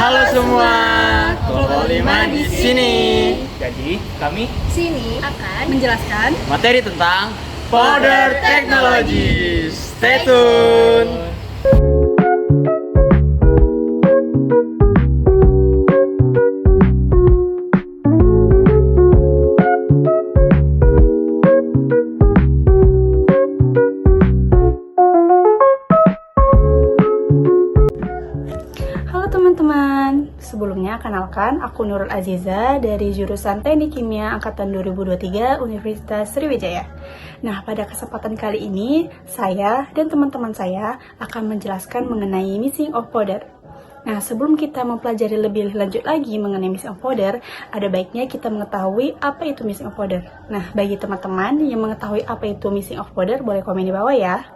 Halo semua, Kelompok 5 di sini. Jadi, kami Sini akan menjelaskan Materi tentang Powder Technology. Stay tune. Halo teman-teman, sebelumnya kenalkan aku Nurul Aziza dari jurusan Teknik Kimia Angkatan 2023 Universitas Sriwijaya. Nah, pada kesempatan kali ini, saya dan teman-teman saya akan menjelaskan mengenai mixing of powder. Nah, sebelum kita mempelajari lebih lanjut lagi mengenai mixing of powder, ada baiknya kita mengetahui apa itu mixing of powder. Nah, bagi teman-teman yang mengetahui apa itu mixing of powder, boleh komen di bawah ya.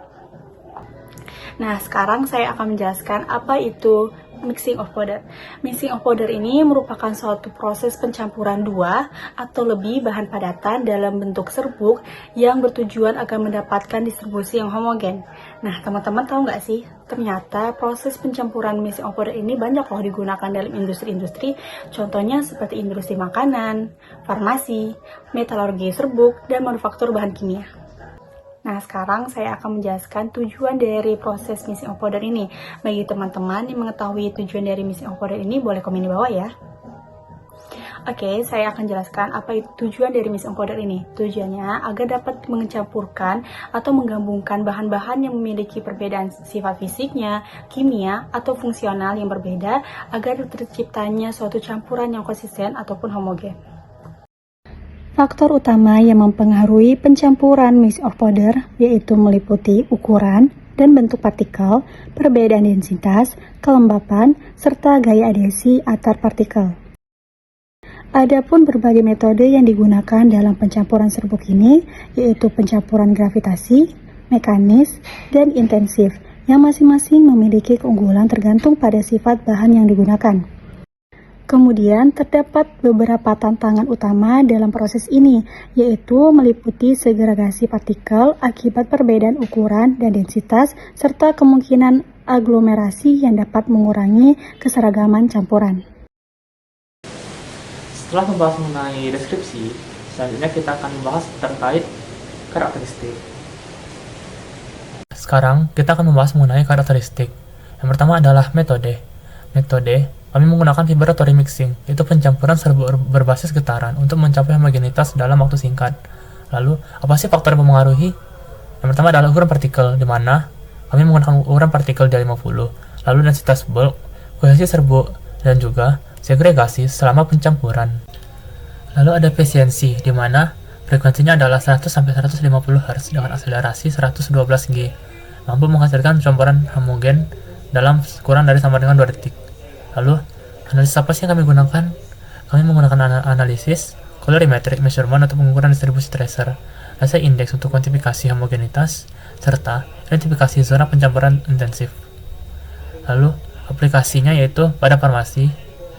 Nah, sekarang saya akan menjelaskan apa itu mixing of powder. Mixing of powder ini merupakan suatu proses pencampuran dua atau lebih bahan padatan dalam bentuk serbuk yang bertujuan agar mendapatkan distribusi yang homogen. Nah, teman-teman tahu nggak sih? Ternyata proses pencampuran mixing of powder ini banyak loh digunakan dalam industri-industri, contohnya seperti industri makanan, farmasi, metalurgi serbuk, dan manufaktur bahan kimia. Nah, sekarang saya akan menjelaskan tujuan dari proses mixing of powder ini. Bagi teman-teman yang mengetahui tujuan dari mixing of powder ini, boleh komen di bawah ya. Oke, saya akan jelaskan apa itu tujuan dari mixing of powder ini. Tujuannya agar dapat mencampurkan atau menggabungkan bahan-bahan yang memiliki perbedaan sifat fisiknya, kimia, atau fungsional yang berbeda agar terciptanya suatu campuran yang konsisten ataupun homogen. Faktor utama yang mempengaruhi pencampuran mixing of powder yaitu meliputi ukuran dan bentuk partikel, perbedaan densitas, kelembapan, serta gaya adhesi antar partikel. Adapun berbagai metode yang digunakan dalam pencampuran serbuk ini yaitu pencampuran gravitasi, mekanis, dan intensif yang masing-masing memiliki keunggulan tergantung pada sifat bahan yang digunakan. Kemudian terdapat beberapa tantangan utama dalam proses ini, yaitu meliputi segregasi partikel akibat perbedaan ukuran dan densitas, serta kemungkinan aglomerasi yang dapat mengurangi keseragaman campuran. setelah membahas mengenai deskripsi, selanjutnya kita akan membahas terkait karakteristik. Sekarang kita akan membahas mengenai karakteristik. Yang pertama adalah metode. Kami menggunakan vibratory mixing, yaitu pencampuran serbuk berbasis getaran untuk mencapai homogenitas dalam waktu singkat. Lalu, apa sih faktor yang mempengaruhi? Yang pertama adalah ukuran partikel, di mana kami menggunakan ukuran partikel di 50, lalu densitas bulk, kohesi serbuk, dan juga segregasi selama pencampuran. Lalu ada efisiensi, di mana frekuensinya adalah 100-150 Hz dengan akselerasi 112 G, mampu menghasilkan campuran homogen dalam kurang dari sama dengan 2 detik. Lalu, analisis apa sih yang kami gunakan? Kami menggunakan analisis colorimetric measurement untuk pengukuran distribusi tracer, laser index untuk kuantifikasi homogenitas, serta identifikasi zona pencampuran intensif. Lalu, aplikasinya yaitu pada farmasi,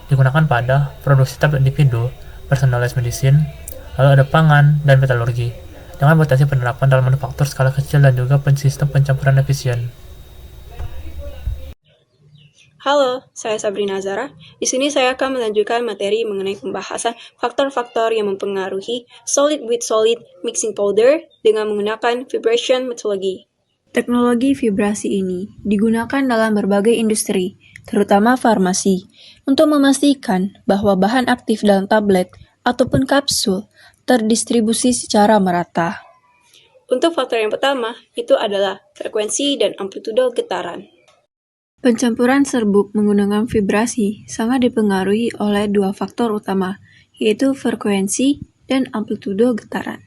digunakan pada produksi tablet individu, personalized medicine, lalu ada pangan, dan metalurgi, dengan potensi penerapan dalam manufaktur skala kecil dan juga sistem pencampuran efisien. Halo, saya Sabrina Zara. Di sini saya akan melanjutkan materi mengenai pembahasan faktor-faktor yang mempengaruhi solid with solid mixing powder dengan menggunakan vibration methodology. Teknologi vibrasi ini digunakan dalam berbagai industri, terutama farmasi, untuk memastikan bahwa bahan aktif dalam tablet ataupun kapsul terdistribusi secara merata. Untuk faktor yang pertama, itu adalah frekuensi dan amplitudo getaran. Pencampuran serbuk menggunakan vibrasi sangat dipengaruhi oleh dua faktor utama, yaitu frekuensi dan amplitudo getaran,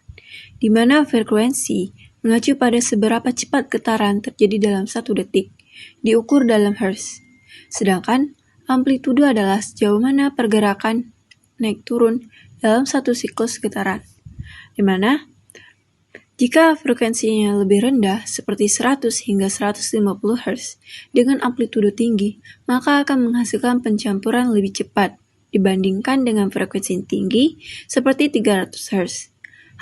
di mana frekuensi mengacu pada seberapa cepat getaran terjadi dalam 1 detik, diukur dalam Hertz. Sedangkan amplitudo adalah sejauh mana pergerakan naik turun dalam satu siklus getaran, di mana jika frekuensinya lebih rendah seperti 100 hingga 150 Hz dengan amplitudo tinggi, maka akan menghasilkan pencampuran lebih cepat dibandingkan dengan frekuensi tinggi seperti 300 Hz.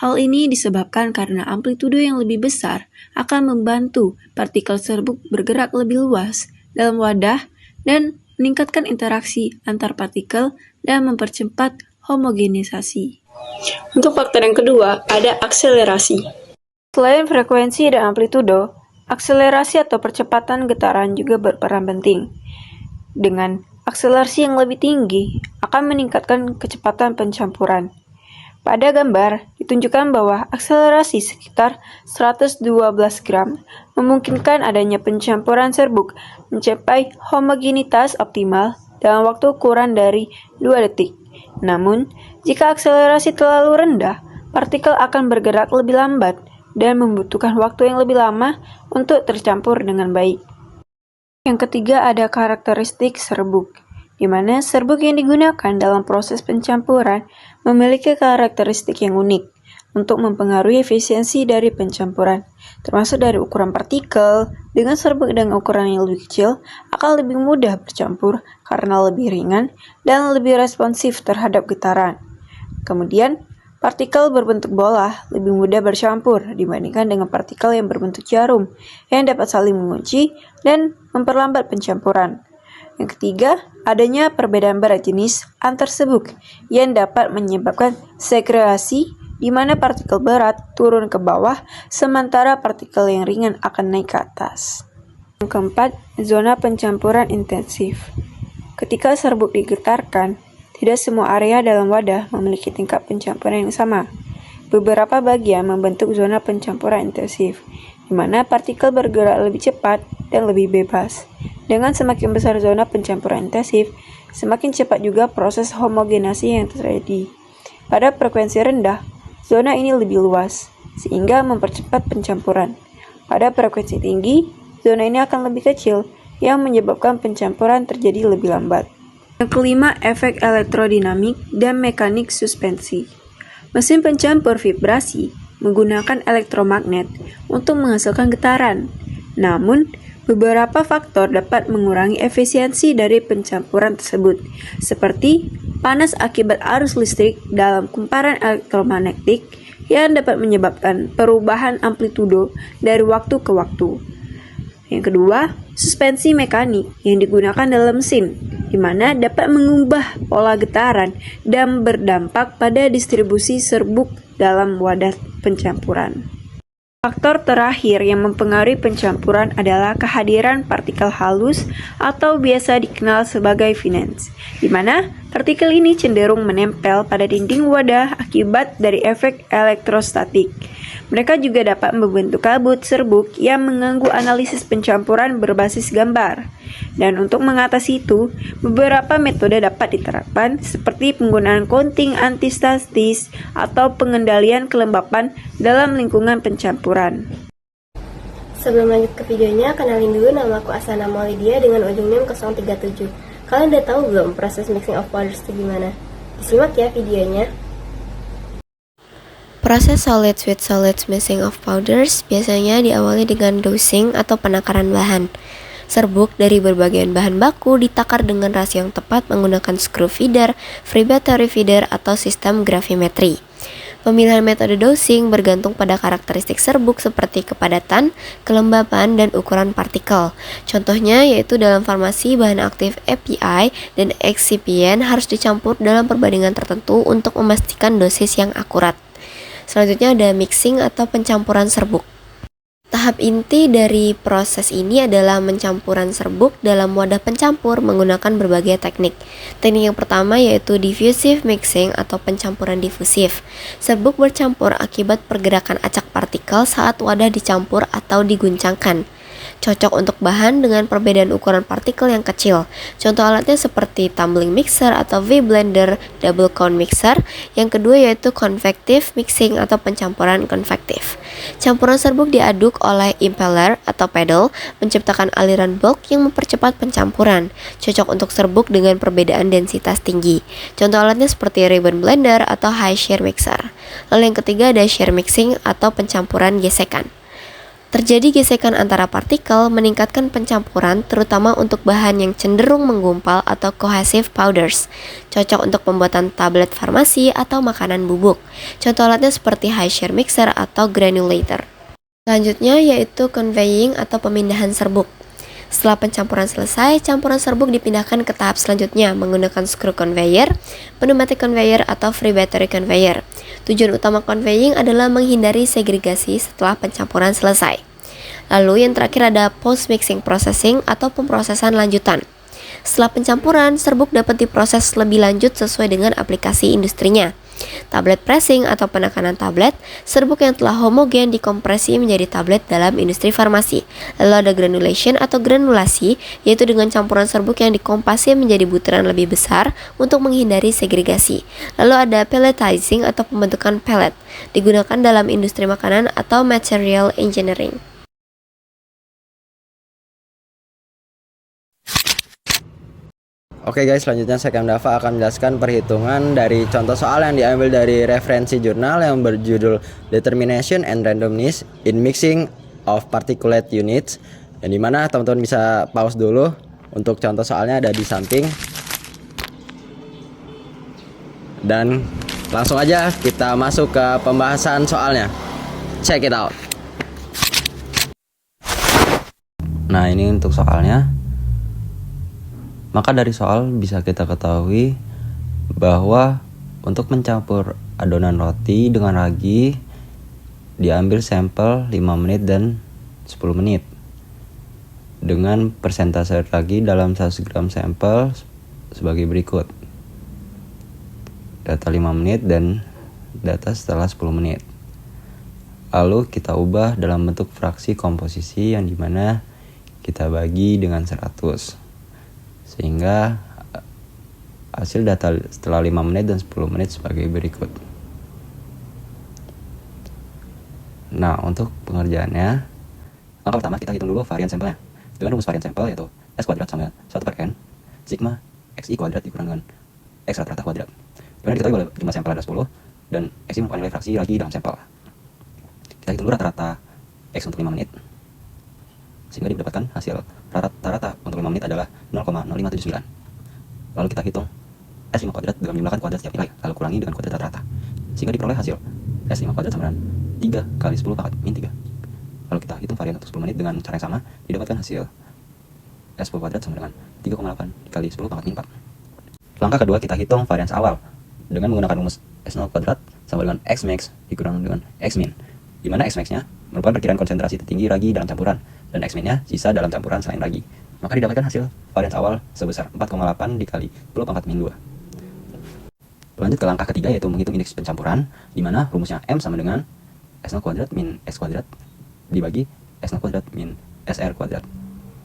Hal ini disebabkan karena amplitudo yang lebih besar akan membantu partikel serbuk bergerak lebih luas dalam wadah dan meningkatkan interaksi antar partikel, dan mempercepat homogenisasi. Untuk faktor yang kedua, ada akselerasi. Selain frekuensi dan amplitudo, akselerasi atau percepatan getaran juga berperan penting. Dengan akselerasi yang lebih tinggi, akan meningkatkan kecepatan pencampuran. Pada gambar, ditunjukkan bahwa akselerasi sekitar 112 gram memungkinkan adanya pencampuran serbuk mencapai homogenitas optimal dalam waktu kurang dari 2 detik. Namun, jika akselerasi terlalu rendah, partikel akan bergerak lebih lambat dan membutuhkan waktu yang lebih lama untuk tercampur dengan baik. Yang ketiga ada karakteristik serbuk, di mana serbuk yang digunakan dalam proses pencampuran memiliki karakteristik yang unik untuk mempengaruhi efisiensi dari pencampuran, termasuk dari ukuran partikel. Dengan serbuk dengan ukuran yang lebih kecil akan lebih mudah bercampur karena lebih ringan dan lebih responsif terhadap getaran. Kemudian, partikel berbentuk bola lebih mudah bercampur dibandingkan dengan partikel yang berbentuk jarum yang dapat saling mengunci dan memperlambat pencampuran. Yang ketiga, adanya perbedaan berat jenis antar serbuk yang dapat menyebabkan segregasi di mana partikel berat turun ke bawah sementara partikel yang ringan akan naik ke atas. Yang keempat, zona pencampuran intensif. Ketika serbuk digetarkan, tidak semua area dalam wadah memiliki tingkat pencampuran yang sama. Beberapa bagian membentuk zona pencampuran intensif, di mana partikel bergerak lebih cepat dan lebih bebas. Dengan semakin besar zona pencampuran intensif, semakin cepat juga proses homogenasi yang terjadi. Pada frekuensi rendah, zona ini lebih luas, sehingga mempercepat pencampuran. Pada frekuensi tinggi, zona ini akan lebih kecil, yang menyebabkan pencampuran terjadi lebih lambat. Yang kelima, efek elektrodinamik dan mekanik suspensi. Mesin pencampur vibrasi menggunakan elektromagnet untuk menghasilkan getaran. Namun, beberapa faktor dapat mengurangi efisiensi dari pencampuran tersebut, seperti panas akibat arus listrik dalam kumparan elektromagnetik yang dapat menyebabkan perubahan amplitudo dari waktu ke waktu. Yang kedua, suspensi mekanik yang digunakan dalam mesin, di mana dapat mengubah pola getaran dan berdampak pada distribusi serbuk dalam wadah pencampuran. Faktor terakhir yang mempengaruhi pencampuran adalah kehadiran partikel halus atau biasa dikenal sebagai finance, di mana partikel ini cenderung menempel pada dinding wadah akibat dari efek elektrostatik. Mereka juga dapat membentuk kabut serbuk yang mengganggu analisis pencampuran berbasis gambar. Dan untuk mengatasi itu, beberapa metode dapat diterapkan seperti penggunaan counting antistatis atau pengendalian kelembapan dalam lingkungan pencampuran. Sebelum lanjut ke videonya, kenalin dulu nama aku Asana Maulidia dengan ujung NIM 037. Kalian udah tahu belum proses mixing of powders itu gimana? Disimak ya videonya. Proses solids with solids mixing of powders biasanya diawali dengan dosing atau penakaran bahan. Serbuk dari berbagai bahan baku ditakar dengan rasio yang tepat menggunakan screw feeder, free battery feeder, atau sistem gravimetri. Pemilihan metode dosing bergantung pada karakteristik serbuk seperti kepadatan, kelembapan, dan ukuran partikel. Contohnya yaitu dalam farmasi bahan aktif API dan excipient harus dicampur dalam perbandingan tertentu untuk memastikan dosis yang akurat. Selanjutnya ada mixing atau pencampuran serbuk. Tahap inti dari proses ini adalah pencampuran serbuk dalam wadah pencampur menggunakan berbagai teknik. Teknik yang pertama yaitu diffusive mixing atau pencampuran difusif. Serbuk bercampur akibat pergerakan acak partikel saat wadah dicampur atau diguncangkan. Cocok untuk bahan dengan perbedaan ukuran partikel yang kecil. Contoh alatnya seperti tumbling mixer atau V-blender, double cone mixer. Yang kedua yaitu convective mixing atau pencampuran konvektif. Campuran serbuk diaduk oleh impeller atau pedal, menciptakan aliran bulk yang mempercepat pencampuran. Cocok untuk serbuk dengan perbedaan densitas tinggi. Contoh alatnya seperti ribbon blender atau high shear mixer. Lalu yang ketiga ada shear mixing atau pencampuran gesekan. Terjadi gesekan antara partikel meningkatkan pencampuran terutama untuk bahan yang cenderung menggumpal atau cohesive powders. Cocok untuk pembuatan tablet farmasi atau makanan bubuk. Contoh alatnya seperti high shear mixer atau granulator. Selanjutnya yaitu conveying atau pemindahan serbuk. Setelah pencampuran selesai, campuran serbuk dipindahkan ke tahap selanjutnya menggunakan screw conveyor, pneumatic conveyor, atau free battery conveyor. Tujuan utama conveying adalah menghindari segregasi setelah pencampuran selesai. Lalu yang terakhir ada post-mixing processing atau pemprosesan lanjutan. Setelah pencampuran, serbuk dapat diproses lebih lanjut sesuai dengan aplikasi industrinya. Tablet pressing atau penekanan tablet, serbuk yang telah homogen dikompresi menjadi tablet dalam industri farmasi. Lalu ada granulation atau granulasi, yaitu dengan campuran serbuk yang dikompasi menjadi butiran lebih besar untuk menghindari segregasi. Lalu ada pelletizing atau pembentukan pellet, digunakan dalam industri makanan atau material engineering. Oke guys, selanjutnya saya Dava akan menjelaskan perhitungan dari contoh soal yang diambil dari referensi jurnal yang berjudul Determination and Randomness in Mixing of Particulate Units, yang dimana teman-teman bisa pause dulu untuk contoh soalnya ada di samping. Dan langsung aja kita masuk ke pembahasan soalnya. Check it out. Nah, ini untuk soalnya. Maka dari soal bisa kita ketahui bahwa untuk mencampur adonan roti dengan ragi diambil sampel 5 menit dan 10 menit dengan persentase ragi dalam 100 gram sampel sebagai berikut. Data 5 menit dan data setelah 10 menit. Lalu kita ubah dalam bentuk fraksi komposisi yang dimana kita bagi dengan 100. Sehingga hasil data setelah 5 menit dan 10 menit sebagai berikut. Nah, untuk pengerjaannya, langkah pertama kita hitung dulu varian sampelnya. Dengan rumus varian sampel yaitu S kuadrat sama 1/n sigma xi kuadrat dikurang dengan x rata-rata kuadrat. Dimana kita tahu jumlah sampel ada 10 dan xi merupakan nilai fraksi ragi dalam sampel. Kita hitung dulu rata-rata x untuk 5 menit. Sehingga didapatkan hasil rata-rata untuk 5 menit adalah 0,0579. Lalu kita hitung S5 kuadrat dengan menjumlahkan kuadrat setiap nilai, lalu kurangi dengan kuadrat rata-rata. Sehingga diperoleh hasil S5 kuadrat sama dengan 3 kali 10 pangkat min 3. Lalu kita hitung varian untuk 10 menit dengan cara yang sama, didapatkan hasil S10 kuadrat sama dengan 3,8 kali 10 pangkat min 4. Langkah kedua kita hitung varian awal dengan menggunakan rumus S0 kuadrat sama dengan X max dikurang dengan X min, di mana X max-nya merupakan perkiraan konsentrasi tertinggi ragi dalam campuran dan X min-nya sisa dalam campuran selain ragi. Maka didapatkan hasil varian awal sebesar 4,8 dikali 10 pangkat min 2. Lanjut ke langkah ketiga yaitu menghitung indeks pencampuran, di mana rumusnya M sama dengan S0 kuadrat min S kuadrat dibagi S0 kuadrat min SR kuadrat.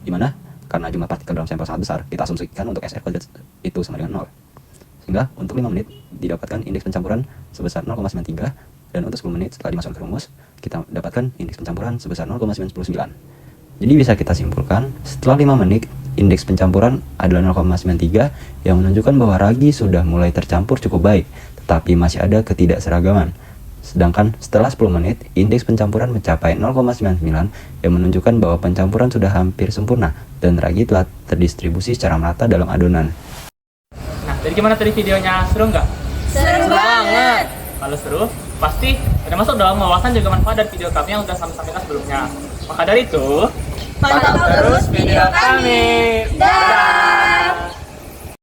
Di mana karena jumlah partikel dalam sampel sangat besar, kita asumsikan untuk SR kuadrat itu sama dengan 0. Sehingga untuk 5 menit didapatkan indeks pencampuran sebesar 0,93 dan untuk 10 menit setelah dimasukkan ke rumus, kita dapatkan indeks pencampuran sebesar 0,999. Jadi bisa kita simpulkan, setelah 5 menit, indeks pencampuran adalah 0,93 yang menunjukkan bahwa ragi sudah mulai tercampur cukup baik, tetapi masih ada ketidakseragaman. Sedangkan setelah 10 menit, indeks pencampuran mencapai 0,99 yang menunjukkan bahwa pencampuran sudah hampir sempurna dan ragi telah terdistribusi secara merata dalam adonan. Nah, jadi gimana tadi videonya? Seru nggak? Seru banget! Kalau seru, pasti termasuk dalam wawasan juga manfaat dari video kami yang sudah sampaikan sebelumnya. Maka dari itu, Pantau terus video kami! Dah!